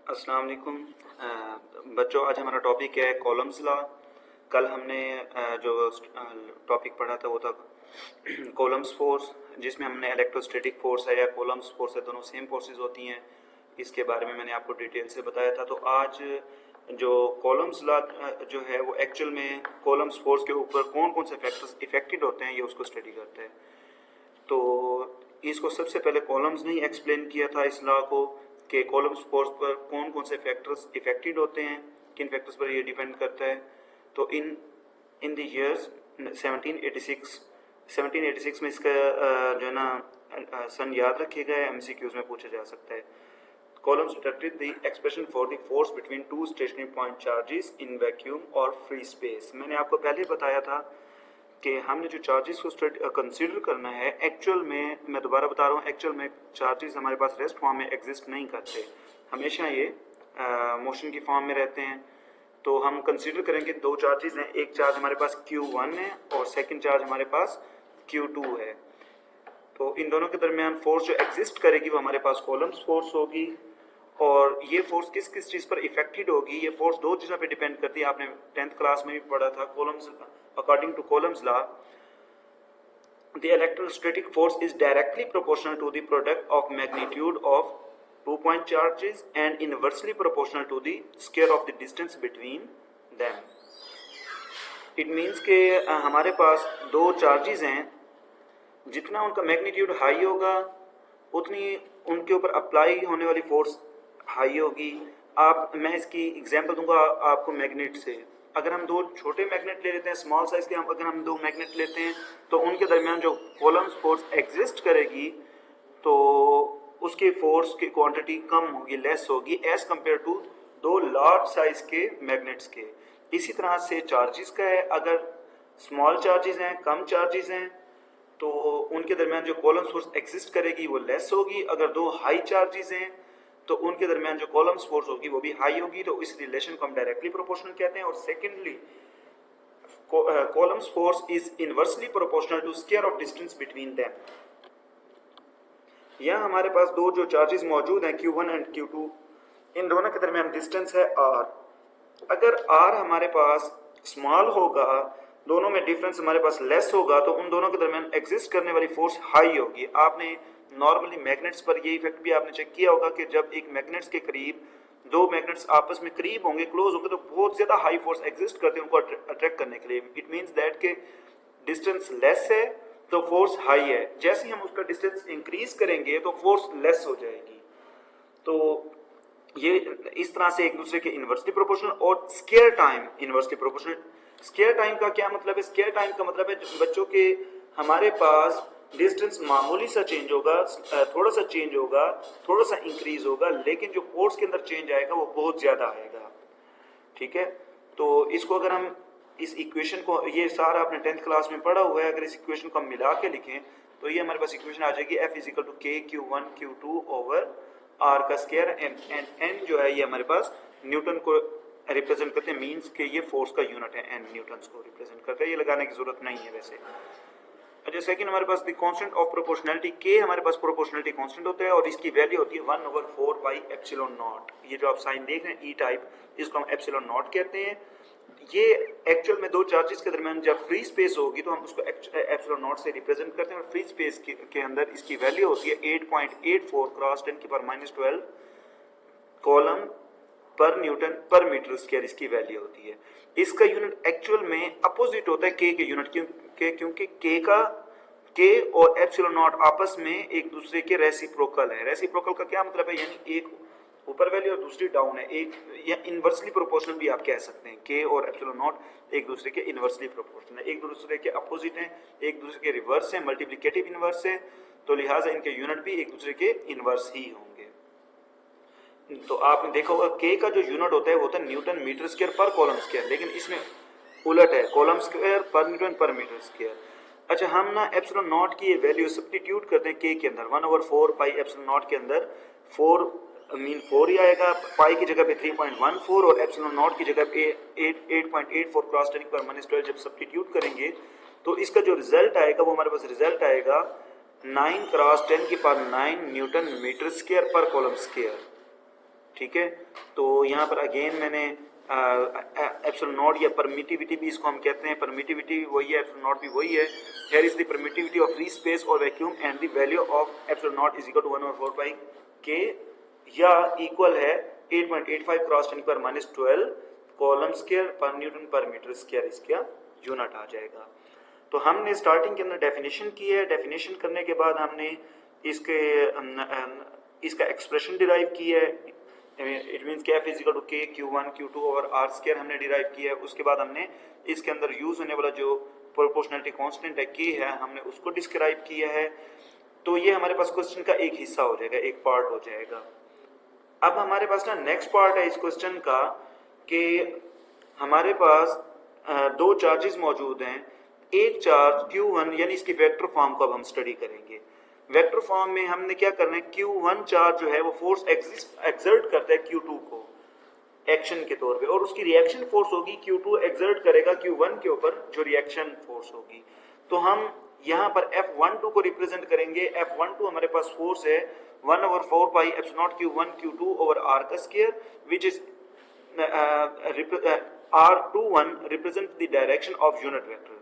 अस्सलाम वालेकुम बच्चों। आज हमारा टॉपिक है कॉलम्स लॉ। कल हमने जो टॉपिक पढ़ा था वो था कॉलम्स फोर्स, जिसमें हमने इलेक्ट्रोस्टैटिक फोर्स है या कॉलम्स फोर्स है, दोनों सेम फोर्सेस होती हैं, इसके बारे में मैंने आपको डिटेल से बताया था। तो आज जो कॉलम्स लॉ जो है वो एक्चुअल में कॉलम्स फोर्स के ऊपर कौन कौन से फैक्टर्स इफेक्टेड होते हैं ये उसको स्टडी करते हैं। तो इसको सबसे पहले कॉलम्स ने ही एक्सप्लेन किया था इस लॉ को कि कॉलम्स फोर्स पर कौन कौन से फैक्टर्स इफेक्टेड होते हैं, किन फैक्टर्स पर ये डिपेंड करता है। तो इन इन द ईयर्स 1786 में इसका जो है ना सन याद रखिएगा, एमसीक्यूज में पूछा जा सकता है। Columns deducted the expression for the force between two stationary point charges in vacuum और फ्री स्पेस। मैंने आपको पहले बताया था कि हमने जो चार्जेस को कंसीडर करना है, एक्चुअल में मैं दोबारा बता रहा हूँ, एक्चुअल में चार्जेस हमारे पास रेस्ट फॉर्म में एग्जिस्ट नहीं करते, हमेशा ये मोशन की फॉर्म में रहते हैं। तो हम कंसीडर करेंगे दो चार्जेस हैं, एक चार्ज हमारे पास Q1 है और सेकंड चार्ज हमारे पास Q2 है। तो इन दोनों के दरमियान फोर्स जो एग्जिस्ट करेगी वो हमारे पास कॉलम्स फोर्स होगी। और ये फोर्स किस किस चीज़ पर इफेक्टेड होगी, ये फोर्स दो चीज़ों पे डिपेंड करती है। आपने 10th क्लास में भी पढ़ा था Coulomb's, according to Coulomb's law the electrostatic force is directly proportional to the product of magnitude of 2 point charges and inversely proportional to the square of the distance between them. It means के हमारे पास दो charges हैं, जितना उनका magnitude high होगा उतनी उनके ऊपर अप्लाई होने वाली फोर्स हाई होगी। मैं इसकी एग्जांपल दूंगा आपको मैग्नेट से। अगर हम दो छोटे मैग्नेट ले लेते हैं, स्मॉल साइज के, अगर हम दो मैग्नेट लेते हैं तो उनके दरमियान जो कॉलम्स फोर्स एग्जिस्ट करेगी तो उसके फोर्स की क्वांटिटी कम होगी, लेस होगी एज कंपेयर टू दो लार्ज साइज के मैग्नेट्स के। इसी तरह से चार्जेस का है, अगर स्मॉल चार्जेस हैं, कम चार्जेस हैं, तो उनके दरमियान जो कॉलम्स फोर्स एग्जिस्ट करेगी वो लेस होगी। अगर दो हाई चार्जेस हैं तो उनके दरमियान जो कॉलम्स फोर्स होगी वो भी हाई होगी। तो इस रिलेशन को हम डायरेक्टली प्रोपोर्शनल कहते हैं। और secondly Coulomb's force is inversely proportional to square of distance between them. यहाँ हमारे पास दो जो चार्जेस मौजूद हैं Q1 एंड Q2, इन दोनों के दरमियान डिस्टेंस है R। अगर R हमारे पास स्मॉल होगा, दोनों में डिफरेंस हमारे पास लेस होगा, तो उन दोनों के दरमियान एग्जिस्ट करने वाली फोर्स हाई होगी। आपने नॉर्मली मैग्नेट्स पर ये इफेक्ट भी आपने चेक किया होगा कि जब एक मैग्नेट्स के करीब दो मैग्नेट्स आपस में करीब होंगे, क्लोज होंगे, तो बहुत ज्यादा हाई फोर्स एग्जिस्ट करते हैं उनको अट्रैक्ट करने के लिए। इट मीन्स दैट के डिस्टेंस लेस है तो फोर्स हाई है, जैसे ही हम उसका डिस्टेंस इंक्रीज करेंगे तो फोर्स लेस हो जाएगी। तो ये इस तरह से एक दूसरे के इनवर्सली प्रोपोर्शनल। और square time inversely proportional. Square time का क्या मतलब है? स्क्वायर टाइम का मतलब है बच्चों के हमारे पास डिस्टेंस मामूली सा चेंज होगा, थोड़ा सा चेंज होगा, थोड़ा सा इंक्रीज होगा, लेकिन जो फोर्स के अंदर चेंज आएगा वो बहुत ज्यादा आएगा। ठीक है, तो इसको अगर हम इस इक्वेशन को, ये सारा आपने 10th क्लास में पढ़ा हुआ है, अगर इस इक्वेशन को हम मिला के लिखें तो ये हमारे पास इक्वेशन आ जाएगी F is equal to K Q1 Q2 over R का स्क्वायर। एंड N जो है ये हमारे पास न्यूटन को रिप्रेजेंट करते हैं, मीन्स के ये फोर्स का यूनिट है, N न्यूटन्स को रिप्रेजेंट करते हैं। ये लगाने की जरूरत नहीं है वैसे। अच्छा, सेकंड हमारे पास the constant of proportionality K हमारे पास प्रोपोर्शनलिटी कांस्टेंट होता है और इसकी वैल्यू होती है 1/4 पाई एप्सिलॉन नॉट। ये जो आप साइन देख रहे हैं E टाइप, इसको हम एप्सिलॉन नॉट कहते हैं। ये एक्चुअल में दो चार्जेस के दरमियान जब फ्री स्पेस होगी तो हम उसको एप्सिलॉन नॉट से रिप्रेजेंट करते हैं। और फ्री स्पेस के अंदर इसकी वैल्यू होती है 8.84 क्रॉस 10⁻⁻12 कॉलम पर न्यूटन पर मीटर स्क्वायर, इसकी वैल्यू होती है। इसका यूनिट एक्चुअल में अपोजिट होता है K के यूनिट, क्योंकि K और एप्सिलॉन नॉट आपस में एक दूसरे के रेसिप्रोकल है। रेसिप्रोकल का क्या मतलब है? यानी एक ऊपर वैल्यू और दूसरी डाउन है। एक या इनवर्सली प्रोपोर्शनल भी आप कह सकते हैं। K और एप्सिलॉन नॉट एक दूसरे के इनवर्सली प्रोपोर्शनल है, एक दूसरे के अपोजिट हैं, एक दूसरे के रिवर्स हैं, मल्टीप्लिकेटिव इनवर्स है, तो लिहाजा इनके यूनिट भी एक दूसरे के इनवर्स ही होंगे। तो आपने देखा होगा K का जो यूनिट होता है वो होता है न्यूटन मीटर स्क्वायर पर कॉलम स्क्वायर, लेकिन इसमें उलट है, कॉलम स्क्वायर पर न्यूटन पर मीटर स्क्वायर। अच्छा, हम ना एप्सिलॉन नॉट की वैल्यू सब्स्टिट्यूट करते हैं K के अंदर। 1/4 पाई एप्सिलॉन नॉट के अंदर 4 ही आएगा, पाई की जगह पे 3.14 और एप्सिलॉन नॉट की जगह पे 8.84 क्रॉस 10⁻⁻12 जब सब्स्टिट्यूट करेंगे तो इसका जो रिजल्ट आएगा वो हमारे पास रिजल्ट आएगा 9 क्रॉस 10⁻⁹ न्यूटन मीटर स्क्वायर पर कॉलम स्क्वायर। ठीक है। तो यहाँ पर अगेन मैंने एप्सिलॉन नॉट या परमिटिविटी भी इसको हम कहते हैं, परमिटिविटी वही है, एप्सिलॉन नॉट भी वही है। Here is the permittivity of free space और vacuum and the value of epsilon not is equal to 1/4 pi k या इक्वल है 8.85 क्रॉस 10⁻12 कॉलम स्क्वायर पर न्यूटन पर मीटर स्क्वायर इसका यूनिट आ जाएगा। तो हमने स्टार्टिंग के अंदर डेफिनेशन की है, डेफिनेशन करने के बाद हमने इसका एक्सप्रेशन डिराइव की है, इट मींस के F इज इक्वल टू के Q1 Q2 over R square हमने डिराइव किया है। उसके बाद हमने इसके अंदर यूज होने वाला जो प्रोपोर्शनलिटी कांस्टेंट है K है, हमने उसको डिस्क्राइब किया है। तो ये हमारे पास क्वेश्चन का एक हिस्सा हो जाएगा, एक पार्ट हो जाएगा। अब हमारे पास ना नेक्स्ट पार्ट है इस क्वेश्चन का कि हमारे पास दो चार्जेस मौजूद हैं। एक चार्ज Q1 यानी इसकी वेक्टर फॉर्म को अब हम स्टडी करेंगे। वेक्टर फॉर्म में हमने क्या करना है, Q1 चार्ज जो है वो फोर्स एक्सर्ट करता है Q2 को एक्शन के तौर पे, और उसकी रिएक्शन फोर्स होगी Q2 एक्सर्ट करेगा Q1 के ऊपर जो रिएक्शन फोर्स होगी। तो हम यहाँ पर F12 को रिप्रेजेंट करेंगे। F12 हमारे पास फोर्स है 1/4 pi epsilon nought Q1 Q2 over R का square which is R21 represent the direction of unit vector।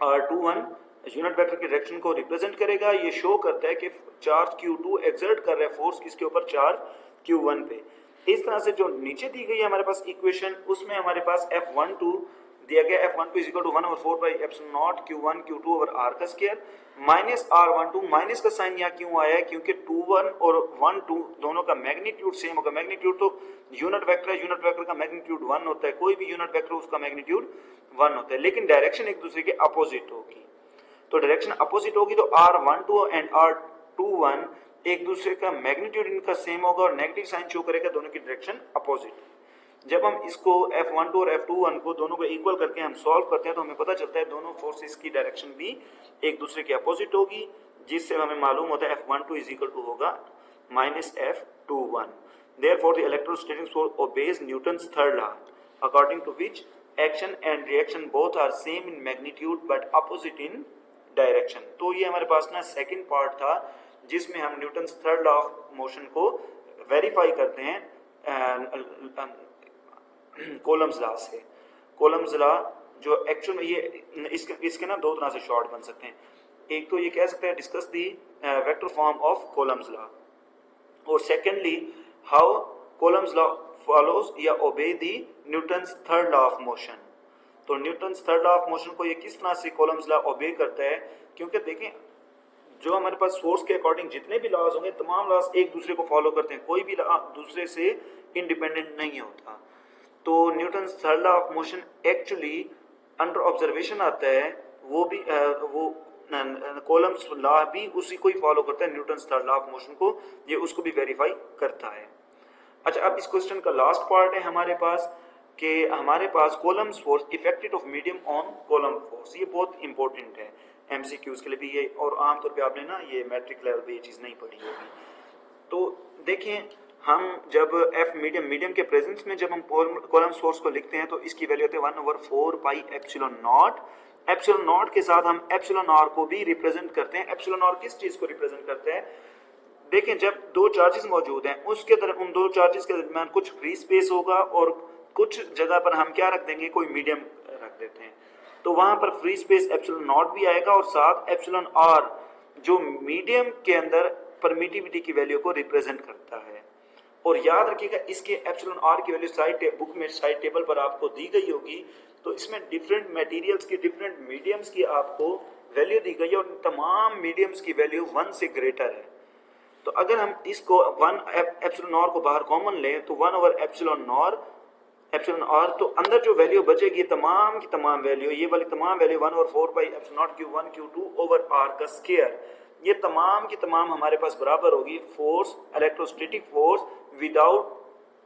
R21 unit vector की डायरेक्शन को रिप्रेजेंट करेगा। ये शो करता है कि चार्ज Q2 एक्सर्ट कर रहा है फोर्स किसके ऊपर, चार्ज Q1 पे। इस तरह से जो नीचे दी गई है हमारे पास इक्वेशन, उसमें हमारे पास F12 दिया गया, F12 is equal to 1/4 pi epsilon nought Q1 Q2 over R का स्क्वायर माइनस R12। माइनस का साइन यहाँ क्यों आया है, क्योंकि 21 और 12 दोनों का मैग्नीट्यूड सेम होगा। मैग्नीट्यूड तो यूनिट वेक्टर है, यूनिट वेक्टर का मैग्नीट्यूड 1 होता है, कोई भी यूनिट वेक्टर उसका मैग्नीट्यूड 1 होता है, लेकिन डायरेक्शन एक दूसरे के अपोजिट होगी। तो डायरेक्शन अपोजिट होगी तो R12 एंड R21 एक दूसरे का मैग्नीट्यूड इनका सेम होगा और नेगेटिव साइन शो करेगा, दोनों की डायरेक्शन अपोजिट। जब हम इसको F12 और F21 को दोनों को इक्वल करके हम सॉल्व करते हैं तो हमें पता चलता है दोनों फोर्सेस की डायरेक्शन भी एक दूसरे के अपोजिट होगी, जिससे हमें मालूम होता है F12 इज इक्वल टू होगा minus F21। Therefore the electrostatic force obeys Newton's third law, according to which action and reaction both are same in magnitude but opposite in direction. तो ये हमारे पास ना सेकंड पार्ट था जिसमें हम Newton's third law of motion को verify करते हैं कोलम्स लॉ से। कोलम्स लॉ जो एक्चुअल में ये इसके ना दो तरह से शॉर्ट बन सकते हैं। एक तो ये कह सकते हैं discuss the vector form of Coulomb's law, और secondly how Coulomb's law follows या obey the Newton's third law of motion. तो Newton's third law of motion को ये किस तरह से कोलम्स लॉ ओबे करता है, क्योंकि देखें जो हमारे पास फोर्स के अकॉर्डिंग जितने भी लॉज होंगे तमाम लॉज एक दूसरे को फॉलो करते हैं, कोई भी लॉ दूसरे से इंडिपेंडेंट नहीं होता। तो Newton's third law of motion actually under observation आता है, वो भी वो कोलम्स लॉ भी उसी को ही फॉलो करता है, Newton's third law of motion को, ये उसको भी वेरीफाई करता है। अच्छा, अब इस क्वेश्चन का लास्ट पार्ट है हमारे पास कि हमारे पास Coulomb's force effected of medium on Coulomb force. ये बहुत इंपॉर्टेंट है एमसीक्यूज के लिए भी ये, और आमतौर पे आपने ना ये मैट्रिक लेवल पे ये चीज़ नहीं पढ़ी होगी। तो देखें हम जब एफ मीडियम के प्रेजेंस में जब हम कोलम्स फोर्स को लिखते हैं तो इसकी वैल्यू होती है 1/4 pi epsilon not. Epsilon not के साथ हम एप्सिलॉन आर को भी रिप्रेजेंट करते हैं। एप्सिलॉन आर किस चीज़ को रिप्रेजेंट करते हैं, देखें जब दो चार्जेस मौजूद हैं उसके तरफ उन दो चार्जेस के दरमियान कुछ फ्री स्पेस होगा और कुछ जगह पर हम क्या रख देंगे, कोई मीडियम रख देते हैं, तो वहां पर फ्री स्पेस एप्सिलॉन नॉट भी आएगा और साथ एप्सिलॉन आर जो मीडियम के अंदर परमिटिविटी की वैल्यू को रिप्रेजेंट करता है। और याद रखिएगा इसके एप्सिलॉन आर की वैल्यू साइड बुक में साइड टेबल पर आपको दी गई होगी। तो इसमें डिफरेंट मटेरियल्स की डिफरेंट मीडियम्स की आपको वैल्यू दी गई है और तमाम मीडियम्स की वैल्यू 1 से ग्रेटर है। तो अगर हम इसको 1 एप्सिलॉन आर को बाहर कॉमन लें तो 1/एप्सिलॉन आर, तो अंदर जो वैल्यू बचेगी तमाम की तमाम वैल्यू, ये वाली तमाम value 1/4 pi epsilon nought Q1 Q2 over R का स्क्वायर, ये तमाम की तमाम हमारे पास बराबर होगी force, electrostatic force without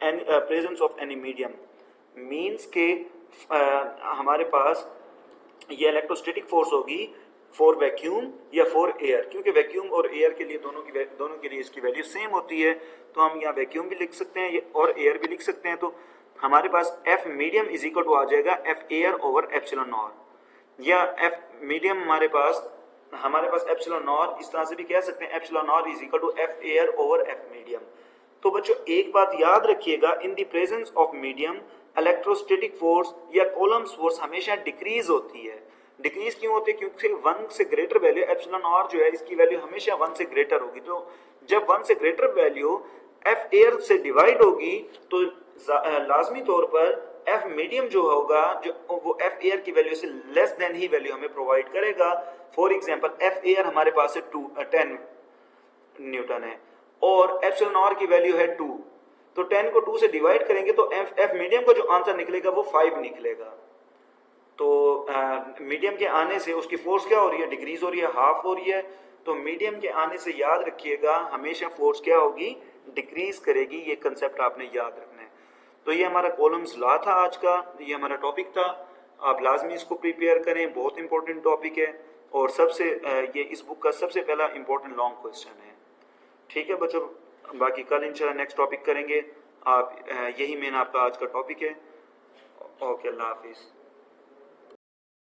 any presence of any medium. Means के हमारे पास ये इलेक्ट्रोस्टैटिक फोर्स होगी फॉर वैक्यूम या फॉर एयर, क्योंकि वैक्यूम और एयर के लिए दोनों के लिए इसकी वैल्यू सेम होती है। तो हम यहाँ वैक्यूम भी लिख सकते हैं और एयर भी लिख सकते हैं। तो हमारे पास F medium is equal to आ जाएगा F air over epsilon naught, या एफ मीडियम हमारे पास एप्सिलॉन नॉट इस तरह से भी कह सकते हैं, epsilon not is equal to F air over F medium. तो बच्चों एक बात याद रखिएगा, in the presence of medium electrostatic force या कॉलम्स फोर्स हमेशा डिक्रीज होती है। डिक्रीज क्यों होती है? क्योंकि 1 से ग्रेटर वैल्यू एप्सिलॉन आर जो है इसकी वैल्यू हमेशा 1 से ग्रेटर होगी। तो जब 1 से ग्रेटर वैल्यू एफ एयर से डिवाइड होगी तो लाजमी तौर पर एफ मीडियम जो होगा जो वो एफ एयर की वैल्यू से लेस देन ही वैल्यू हमें प्रोवाइड करेगा। फॉर एग्जांपल एफ एयर हमारे पास है 10 न्यूटन है और एप्सिलॉन आर की वैल्यू है 2, तो 10 को 2 से डिवाइड करेंगे तो एफ मीडियम का जो आंसर निकलेगा वो 5 निकलेगा। तो मीडियम के आने से उसकी फोर्स क्या हो रही है? डिक्रीज हो रही है, हाफ हो रही है। तो मीडियम के आने से याद रखिएगा हमेशा फोर्स क्या होगी? डिक्रीज करेगी। ये कंसेप्ट आपने याद रखना है। तो ये हमारा कॉलम्स लॉ था आज का, ये हमारा टॉपिक था। आप लाजमी इसको प्रिपेयर करें, बहुत इंपॉर्टेंट टॉपिक है और ये इस बुक का सबसे पहला इंपॉर्टेंट लॉन्ग क्वेश्चन है। ठीक है बच्चों, बाकी कल इंशाल्लाह नेक्स्ट टॉपिक करेंगे। आप यही मेन आपका आज का टॉपिक है। ओके, अल्लाह हाफिज़।